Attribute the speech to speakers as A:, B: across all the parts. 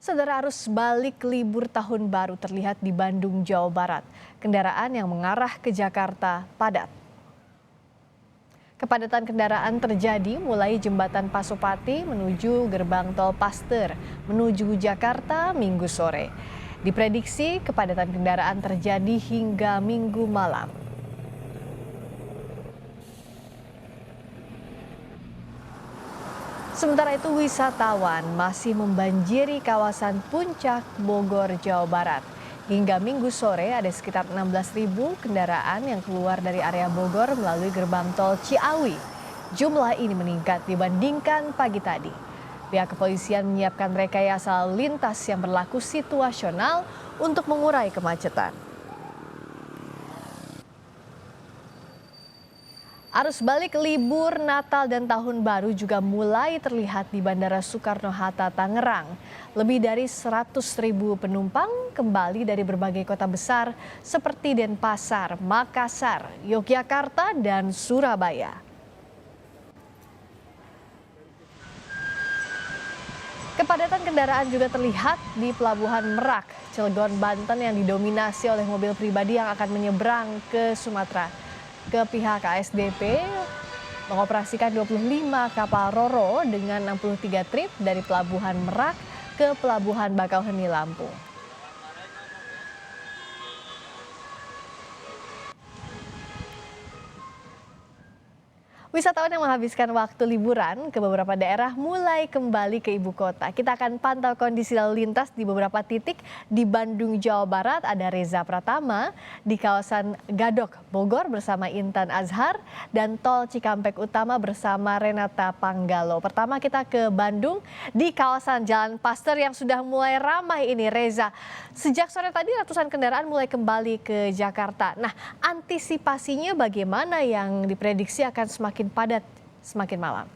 A: Saudara, arus balik libur tahun baru terlihat di Bandung, Jawa Barat. Kendaraan yang mengarah ke Jakarta padat. Kepadatan kendaraan terjadi mulai jembatan Pasopati menuju gerbang tol Paster menuju Jakarta Minggu sore. Diprediksi kepadatan kendaraan terjadi hingga Minggu malam. Sementara itu wisatawan masih membanjiri kawasan Puncak Bogor, Jawa Barat. Hingga Minggu sore ada sekitar 16.000 kendaraan yang keluar dari area Bogor melalui gerbang tol Ciawi. Jumlah ini meningkat dibandingkan pagi tadi. Pihak kepolisian menyiapkan rekayasa lalu lintas yang berlaku situasional untuk mengurai kemacetan. Arus balik libur Natal dan Tahun Baru juga mulai terlihat di Bandara Soekarno-Hatta, Tangerang. Lebih dari 100.000 penumpang kembali dari berbagai kota besar seperti Denpasar, Makassar, Yogyakarta, dan Surabaya. Kepadatan kendaraan juga terlihat di Pelabuhan Merak, Cilegon, Banten yang didominasi oleh mobil pribadi yang akan menyeberang ke Sumatera. Pihak ASDP mengoperasikan 25 kapal Ro-Ro dengan 63 trip dari Pelabuhan Merak ke Pelabuhan Bakauheni, Lampung. Wisatawan yang menghabiskan waktu liburan ke beberapa daerah mulai kembali ke ibu kota. Kita akan pantau kondisi lalu lintas di beberapa titik di Bandung, Jawa Barat. Ada Reza Pratama di kawasan Gadok, Bogor bersama Intan Azhar, dan Tol Cikampek Utama bersama Renata Panggalo. Pertama kita ke Bandung di kawasan Jalan Paster yang sudah mulai ramai ini, Reza. Sejak sore tadi ratusan kendaraan mulai kembali ke Jakarta. Nah, antisipasinya bagaimana yang diprediksi akan semakin padat semakin malam?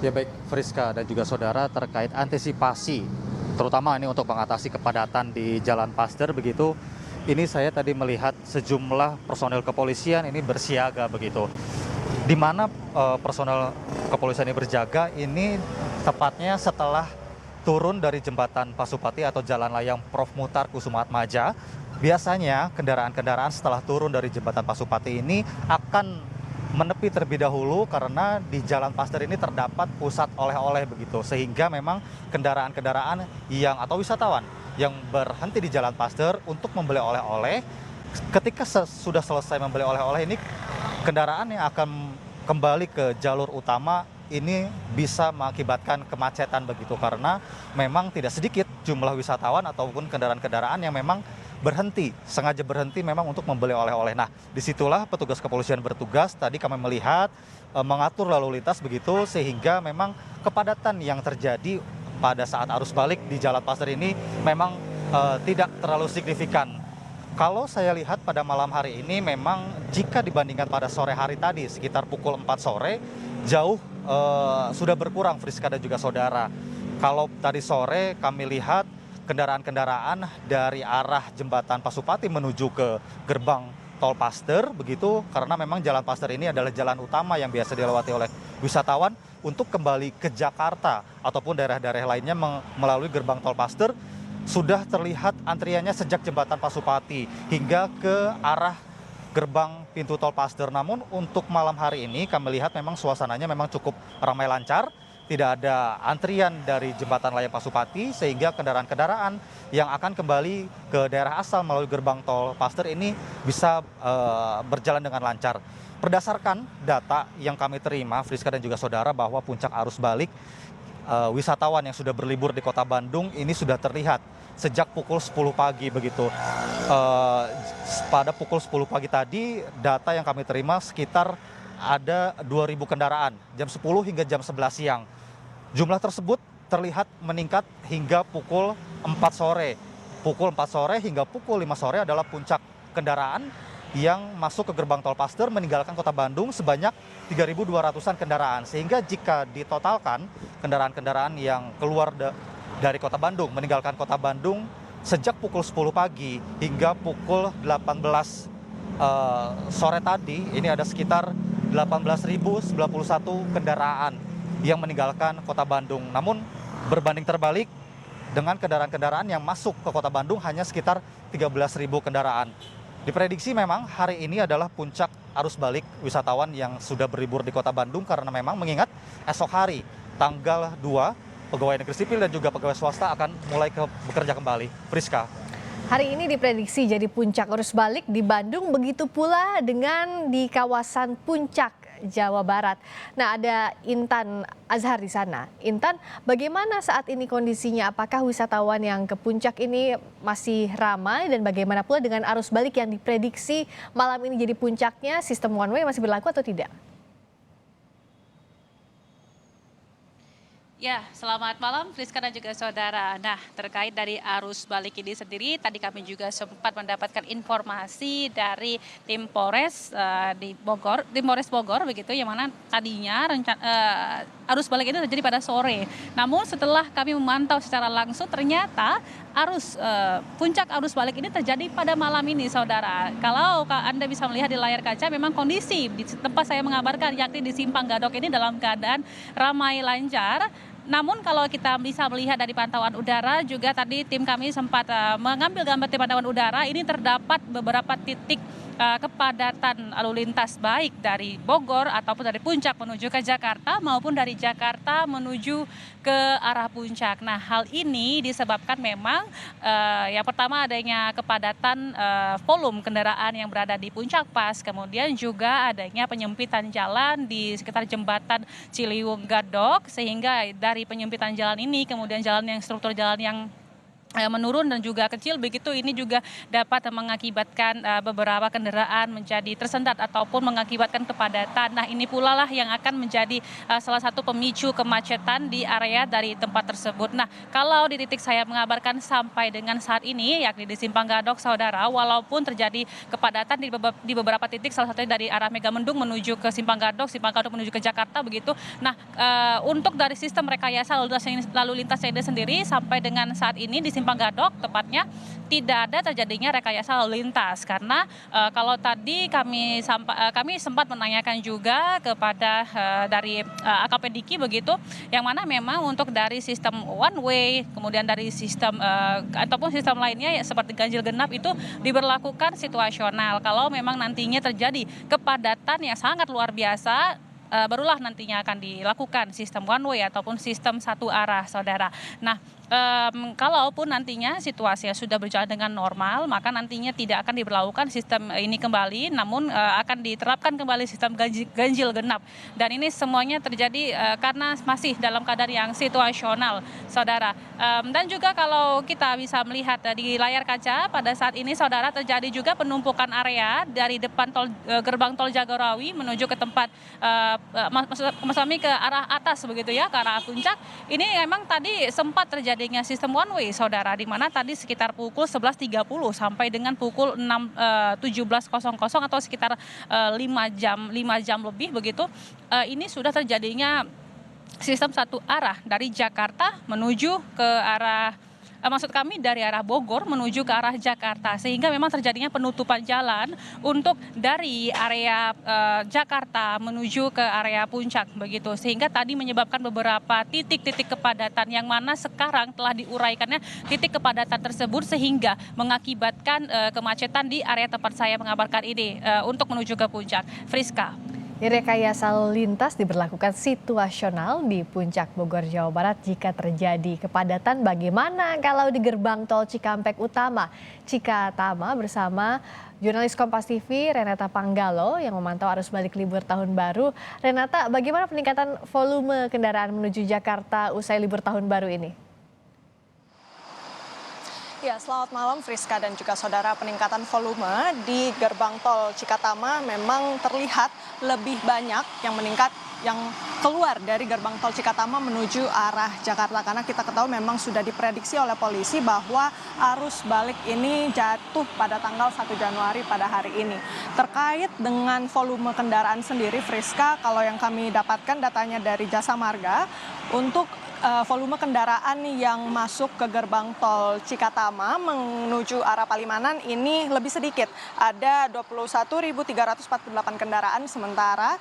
B: Ya baik Friska dan juga saudara, terkait antisipasi terutama ini untuk mengatasi kepadatan di Jalan Paster begitu. Ini saya tadi melihat sejumlah personel kepolisian ini bersiaga begitu. Di mana personel kepolisian ini berjaga ini tepatnya setelah turun dari jembatan Pasupati atau Jalan Layang Prof. Mutar Kusumaatmadja. Biasanya kendaraan-kendaraan setelah turun dari jembatan Pasupati ini akan menepi terlebih dahulu karena di Jalan Paster ini terdapat pusat oleh-oleh begitu. Sehingga memang kendaraan-kendaraan yang atau wisatawan yang berhenti di Jalan Paster untuk membeli oleh-oleh, ketika sudah selesai membeli oleh-oleh ini, kendaraan yang akan kembali ke jalur utama ini bisa mengakibatkan kemacetan begitu, karena memang tidak sedikit jumlah wisatawan ataupun kendaraan-kendaraan yang memang sengaja berhenti memang untuk membeli oleh-oleh. Nah, disitulah petugas kepolisian bertugas. Tadi kami melihat mengatur lalu lintas begitu, sehingga memang kepadatan yang terjadi pada saat arus balik di Jalan Paster ini memang tidak terlalu signifikan. Kalau saya lihat pada malam hari ini memang jika dibandingkan pada sore hari tadi sekitar pukul 4 sore jauh sudah berkurang, Friska dan juga saudara. Kalau tadi sore kami lihat kendaraan-kendaraan dari arah jembatan Pasupati menuju ke gerbang tol Paster begitu, karena memang Jalan Paster ini adalah jalan utama yang biasa dilewati oleh wisatawan untuk kembali ke Jakarta ataupun daerah-daerah lainnya melalui gerbang tol Paster. Sudah terlihat antriannya sejak jembatan Pasupati hingga ke arah gerbang pintu tol Paster. Namun untuk malam hari ini kami lihat memang suasananya memang cukup ramai lancar. Tidak ada antrian dari jembatan Layang Pasupati, sehingga kendaraan-kendaraan yang akan kembali ke daerah asal melalui gerbang tol Paster ini bisa berjalan dengan lancar. Berdasarkan data yang kami terima, Friska dan juga saudara, bahwa puncak arus balik wisatawan yang sudah berlibur di kota Bandung ini sudah terlihat sejak pukul 10 pagi begitu. Pada pukul 10 pagi tadi data yang kami terima sekitar ada 2.000 kendaraan jam 10 hingga jam 11 siang. Jumlah tersebut terlihat meningkat hingga pukul 4 sore. Pukul 4 sore hingga pukul 5 sore adalah puncak kendaraan yang masuk ke gerbang tol Paster meninggalkan kota Bandung sebanyak 3.200-an kendaraan. Sehingga jika ditotalkan kendaraan-kendaraan yang keluar dari kota Bandung, meninggalkan kota Bandung sejak pukul 10 pagi hingga pukul 18 sore tadi, ini ada sekitar 18.091 kendaraan yang meninggalkan kota Bandung. Namun berbanding terbalik dengan kendaraan-kendaraan yang masuk ke kota Bandung hanya sekitar 13.000 kendaraan. Diprediksi memang hari ini adalah puncak arus balik wisatawan yang sudah berlibur di kota Bandung karena memang mengingat esok hari tanggal 2 pegawai negeri sipil dan juga pegawai swasta akan mulai bekerja kembali. Friska.
A: Hari ini diprediksi jadi puncak arus balik di Bandung, begitu pula dengan di kawasan Puncak, Jawa Barat. Nah, ada Intan Azhar di sana. Intan, bagaimana saat ini kondisinya? Apakah wisatawan yang ke puncak ini masih ramai dan bagaimana pula dengan arus balik yang diprediksi malam ini jadi puncaknya? Sistem one way masih berlaku atau tidak?
C: Ya, selamat malam Friska dan juga saudara. Nah, terkait dari arus balik ini sendiri, tadi kami juga sempat mendapatkan informasi dari tim Polres di Bogor, tim Polres Bogor begitu, yang mana tadinya arus balik ini terjadi pada sore. Namun setelah kami memantau secara langsung, ternyata puncak arus balik ini terjadi pada malam ini, saudara. Kalau Anda bisa melihat di layar kaca, memang kondisi di tempat saya mengabarkan, yakni di Simpang Gadok ini dalam keadaan ramai lancar. Namun kalau kita bisa melihat dari pantauan udara juga tadi tim kami sempat mengambil gambar di pantauan udara, ini terdapat beberapa titik kepadatan lalu lintas baik dari Bogor ataupun dari Puncak menuju ke Jakarta maupun dari Jakarta menuju ke arah Puncak. Nah, hal ini disebabkan memang yang pertama adanya kepadatan volume kendaraan yang berada di Puncak Pas, kemudian juga adanya penyempitan jalan di sekitar jembatan Ciliwung Gadok, sehingga dari penyempitan jalan ini kemudian struktur jalan yang menurun dan juga kecil begitu, ini juga dapat mengakibatkan beberapa kendaraan menjadi tersendat ataupun mengakibatkan kepadatan. Nah, ini pula lah yang akan menjadi salah satu pemicu kemacetan di area dari tempat tersebut. Nah, kalau di titik saya mengabarkan sampai dengan saat ini, yakni di Simpang Gadok, saudara, walaupun terjadi kepadatan di beberapa titik, salah satunya dari arah Megamendung menuju ke Simpang Gadok menuju ke Jakarta begitu. Nah, untuk dari sistem rekayasa lalu lintas yang ada sendiri sampai dengan saat ini di Simpang Gadok tepatnya tidak ada terjadinya rekayasa lalu lintas, karena kalau tadi kami sempat menanyakan juga kepada dari AKP Diki begitu, yang mana memang untuk dari sistem one way kemudian dari sistem ataupun sistem lainnya seperti ganjil genap itu diberlakukan situasional. Kalau memang nantinya terjadi kepadatan yang sangat luar biasa, barulah nantinya akan dilakukan sistem one way ataupun sistem satu arah, saudara. Nah, kalaupun nantinya situasinya sudah berjalan dengan normal, maka nantinya tidak akan diberlakukan sistem ini kembali, namun akan diterapkan kembali sistem ganjil genap. Dan ini semuanya terjadi karena masih dalam keadaan yang situasional, saudara. Dan juga kalau kita bisa melihat di layar kaca pada saat ini, saudara, terjadi juga penumpukan area dari depan gerbang tol Jagorawi menuju ke tempat maksud kami ke arah atas begitu ya, ke arah Puncak. Ini memang tadi sempat terjadinya sistem one way, saudara, di mana tadi sekitar pukul 11.30 sampai dengan pukul 17.00 atau sekitar 5 jam lebih begitu. Ini sudah terjadinya sistem satu arah dari Jakarta menuju ke arah maksud kami dari arah Bogor menuju ke arah Jakarta, sehingga memang terjadinya penutupan jalan untuk dari area Jakarta menuju ke area Puncak begitu, sehingga tadi menyebabkan beberapa titik-titik kepadatan yang mana sekarang telah diuraikannya titik kepadatan tersebut, sehingga mengakibatkan kemacetan di area tempat saya mengabarkan ini untuk menuju ke Puncak. Friska.
A: Rekayasa lalu lintas diberlakukan situasional di Puncak Bogor, Jawa Barat jika terjadi kepadatan. Bagaimana kalau di gerbang tol Cikampek Utama, Cikatama, bersama jurnalis Kompas TV Renata Panggalo yang memantau arus balik libur tahun baru. Renata, bagaimana peningkatan volume kendaraan menuju Jakarta usai libur tahun baru ini?
D: Ya, selamat malam Friska dan juga saudara. Peningkatan volume di gerbang tol Cikatama memang terlihat lebih banyak yang keluar dari gerbang tol Cikatama menuju arah Jakarta, karena kita ketahui memang sudah diprediksi oleh polisi bahwa arus balik ini jatuh pada tanggal 1 Januari pada hari ini. Terkait dengan volume kendaraan sendiri, Friska, kalau yang kami dapatkan datanya dari Jasa Marga, untuk volume kendaraan yang masuk ke gerbang tol Cikatama menuju arah Palimanan ini lebih sedikit, ada 21.348 kendaraan, sementara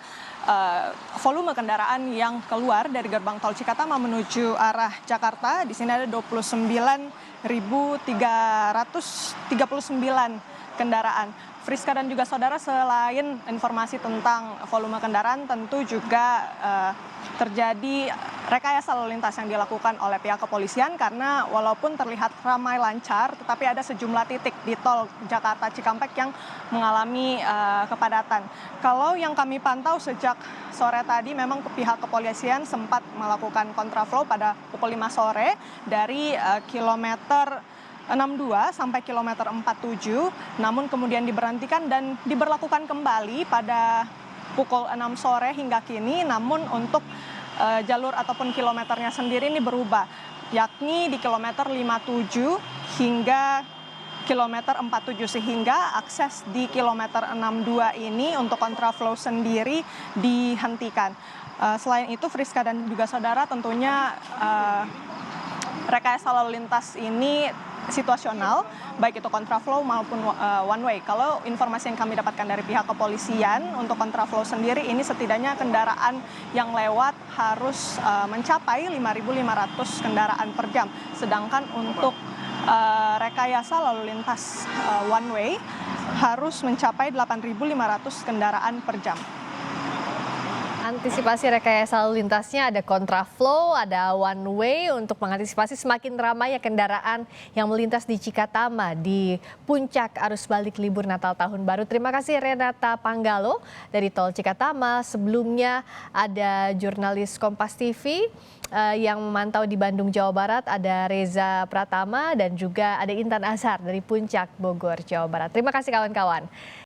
D: volume kendaraan yang keluar dari gerbang tol Cikatama menuju arah Jakarta. Di sini ada 29.339 kendaraan. Friska dan juga saudara, selain informasi tentang volume kendaraan, tentu juga terjadi rekayasa lalu lintas yang dilakukan oleh pihak kepolisian, karena walaupun terlihat ramai lancar, tetapi ada sejumlah titik di tol Jakarta Cikampek yang mengalami kepadatan. Kalau yang kami pantau sejak sore tadi, memang pihak kepolisian sempat melakukan kontraflow pada pukul 5 sore dari kilometer 62 sampai kilometer 47, namun kemudian diberhentikan dan diberlakukan kembali pada pukul 6 sore hingga kini. Namun untuk jalur ataupun kilometernya sendiri ini berubah, yakni di kilometer 57 hingga kilometer 47, sehingga akses di kilometer 62 ini untuk kontraflow sendiri dihentikan. Selain itu, Friska dan juga saudara, tentunya rekayasa lalu lintas ini situasional, baik itu kontraflow maupun one way. Kalau informasi yang kami dapatkan dari pihak kepolisian, untuk kontraflow sendiri ini setidaknya kendaraan yang lewat harus mencapai 5.500 kendaraan per jam. Sedangkan untuk rekayasa lalu lintas one way harus mencapai 8.500 kendaraan per jam.
A: Antisipasi rekayasa lalu lintasnya ada kontraflow, ada one way untuk mengantisipasi semakin ramainya kendaraan yang melintas di Cikatama di puncak arus balik libur Natal Tahun Baru. Terima kasih Renata Panggalo dari Tol Cikatama. Sebelumnya ada jurnalis Kompas TV yang memantau di Bandung, Jawa Barat, ada Reza Pratama, dan juga ada Intan Azhar dari Puncak Bogor, Jawa Barat. Terima kasih kawan-kawan.